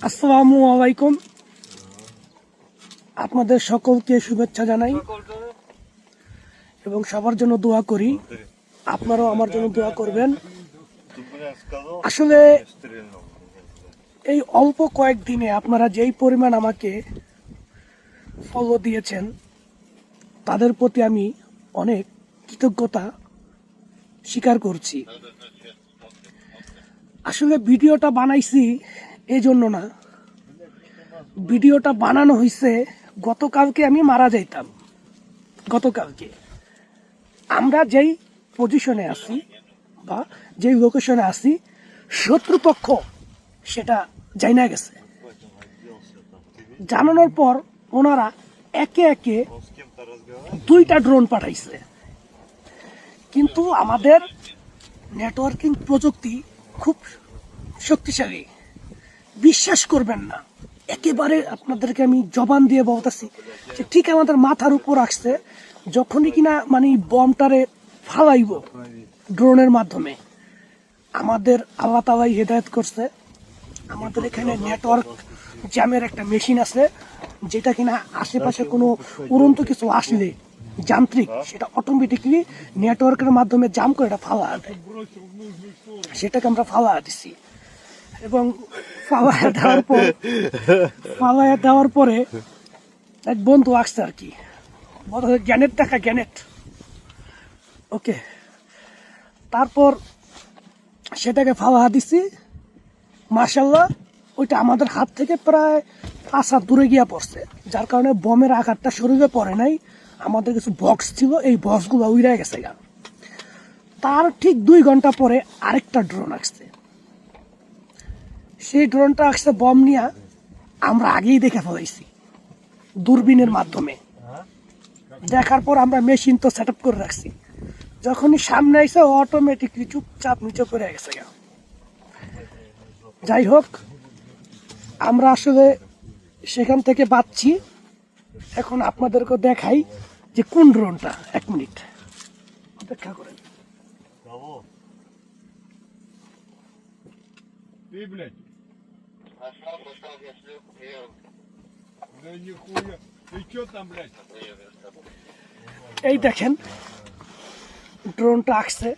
আসসালামু আলাইকুম। আপনাদের সকলকে শুভেচ্ছা জানাই এবং সবার জন্য দোয়া করি। আপনারাও আমার জন্য দোয়া করবেন। আসলে এই অল্প কয়েকদিনে আপনারা যেই পরিমাণ আমাকে ফলো দিয়েছেন তাদের প্রতি আমি অনেক কৃতজ্ঞতা স্বীকার করছি। আসলে ভিডিওটা বানাইছি এই জন্য না, ভিডিওটা বানানো হয়েছে গতকালকে আমি মারা যাইতাম। গতকালকে আমরা যেই পজিশনে আছি বা যেই লোকেশনে আছি, শত্রুপক্ষ সেটা জানা গেছে। জানানোর পর ওনারা একে একে 2টা ড্রোন পাঠাইছে। কিন্তু আমাদের নেটওয়ার্কিং প্রযুক্তি খুব শক্তিশালী, বিশ্বাস করবেন না। একেবারে আপনাদেরকে আমি জবান দিয়ে বলতেছি যে ঠিক আমাদের মাথার উপর আসছে, যখনই কিনা মানে বমটারে ফালাইব ড্রোনের মাধ্যমে। আমাদের আল্লাহ তাআলাই হেদায়েত করছে, আমাদের এখানে নেটওয়ার্ক জ্যামের একটা মেশিন আছে, যেটা কিনা আশেপাশে কোনো উড়ন্ত কিছু আসলে যান্ত্রিক সেটা অটোমেটিকলি নেটওয়ার্কের মাধ্যমে জাম করে এটা ফালা দেয়। সেটাকে আমরা ফালা দিছি এবং ফালাইয়া দেওয়ার পরে এক বন্ধু আসছে আর কি, গ্যানেট দেখা গ্যানেট। ওকে, তারপর সেটাকে ফালা দিছি। মাশাল্লাহ ওইটা আমাদের হাত থেকে প্রায় 5 হাত দূরে গিয়া পড়ছে, যার কারণে বমের আঘাতটা শরীরে পড়ে নাই। আমাদের কিছু বক্স ছিল, এই বক্সগুলো উড়ে গেছে গা। তার ঠিক 2 ঘন্টা পরে আরেকটা ড্রোন আসছে। সেই ড্রোনটা আসছে বম নিয়ে, আমরা আগেই দেখে ফেলাইছি দূরবীনের মাধ্যমে। দেখার পর আমরা মেশিন তো সেট করে রাখছি, যখনই সামনে আইসে অটোমেটিকলি চুপচাপ নিচে পড়ে গেছে গা। যাই হোক, আমরা আসলে সেখান থেকে বাঁচছি। এখন আপনাদেরকে দেখাই যে কোন ড্রোনটা। 1 মিনিট অপেক্ষা করেন। এই দেখেন ড্রোনটা আসছে,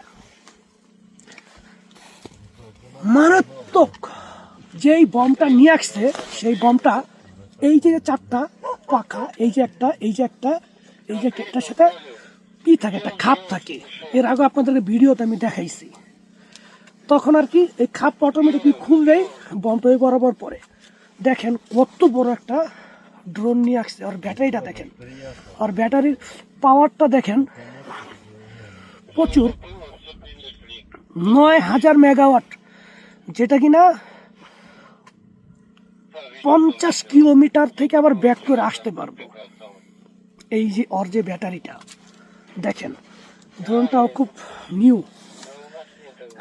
মারাত্মক। যেই বমটা নিয়ে আসছে সেই বমটা, এই যে 4টা পাখা, এই যে একটা, এই যে একটা, এই যে একটার সাথে কি থাকে, একটা খাপ থাকে। এর আগে আপনাদেরকে ভিডিওতে আমি দেখাইছি। তখন আর কি এই খাপ অটোমেটিকলি খুললেই বমটা বরাবর পড়ে। দেখেন কত বড় একটা ড্রোন নিয়ে আসছে। আর ব্যাটারিটা দেখেন, আর ব্যাটারির পাওয়ারটা দেখেন, প্রচুর। 9000 মেগাওয়াট, যেটা কিনা 50 কিলোমিটার থেকে আবার ব্যাক করে আসতে পারবো। এই যে ওর যে ব্যাটারিটা দেখেন, ড্রোনটাও খুব নিউ।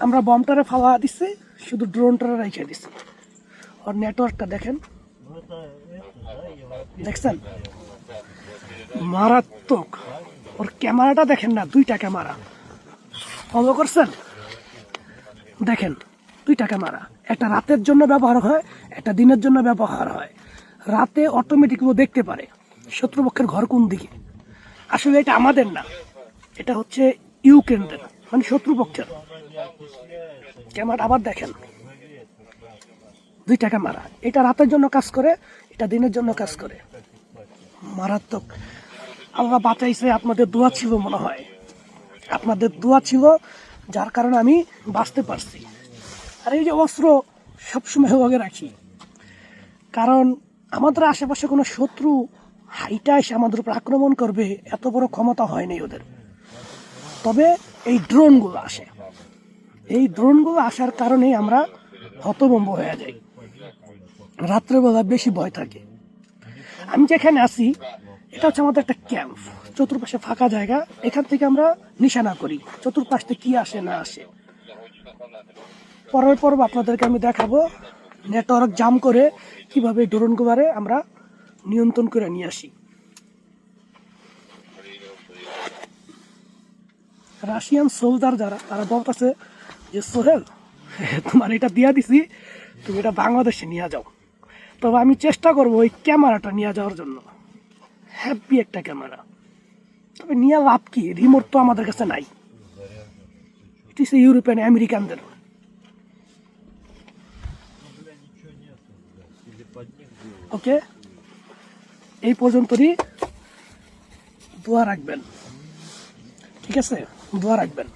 আমরা বমটারে ফালা দিচ্ছি, শুধু ড্রোনটারে রেখে দিচ্ছি। আর নেটওয়ার্কটা দেখেন, দেখছেন মারাত্মক। ওর ক্যামেরাটা দেখেন না, 2টা ক্যামেরা ফলো করছেন, দেখেন 2টা ক্যামেরা। একটা রাতের জন্য ব্যবহার হয়, একটা দিনের জন্য ব্যবহার হয়। রাতে অটোমেটিক ও দেখতে পারে শত্রুপক্ষের ঘর কোন দিকে। আসলে এটা আমাদের না, এটা হচ্ছে ইউক্রেনদের, মানে শত্রুপক্ষের ক্যামেরা। আবার দেখেন 2টা ক্যামেরা, এটা রাতের জন্য কাজ করে, এটা দিনের জন্য কাজ করে। মারাত্মক। আল্লাহ বাঁচাইছে, আপনাদের দোয়া ছিল মনে হয়, আপনাদের দোয়া ছিল, যার কারণে আমি বাঁচতে পারছি। আর এই যে অস্ত্র সবসময় ওকে রাখি, কারণ আমাদের আশেপাশে কোনো শত্রু হাইটা এসে আমাদের উপর আক্রমণ করবে এত বড় ক্ষমতা হয়নি ওদের। তবে এই ড্রোনগুলো আসে, এই ড্রোনগুলো আসার কারণেই আমরা হতভম্ব হয়ে যাই। রাত্রেবেলা বেশি ভয় থাকে। আমি যেখানে আছি এটা হচ্ছে আমাদের একটা ক্যাম্প, চতুর্পাশে ফাঁকা জায়গা। এখান থেকে আমরা নিশানা করি চতুর্পাশ থেকে কি আসে না আসে। পরের পর্ব আপনাদেরকে আমি দেখাবো নেটওয়ার্ক জাম করে কিভাবে ড্রোনগুলোরে আমরা নিয়ন্ত্রণ করে নিয়ে আসি। রাশিয়ান সোলজার যারা, তারা বলতেছে যে সোহেল তোমার এটা দিয়া দিছি, তুমি এটা বাংলাদেশে নিয়ে যাও। তবে আমি চেষ্টা করবো ওই ক্যামেরাটা নিয়ে যাওয়ার জন্য। হ্যাপি একটা ক্যামেরা, তবে নিয়ে লাভ কি, রিমোট তো আমাদের কাছে নাই। ইট ইস ইউরোপিয়ান আমেরিকানদের। ওকে, এই পর্যন্তই। দোয়া রাখবেন, ঠিক আছে, দোয়া রাখবেন।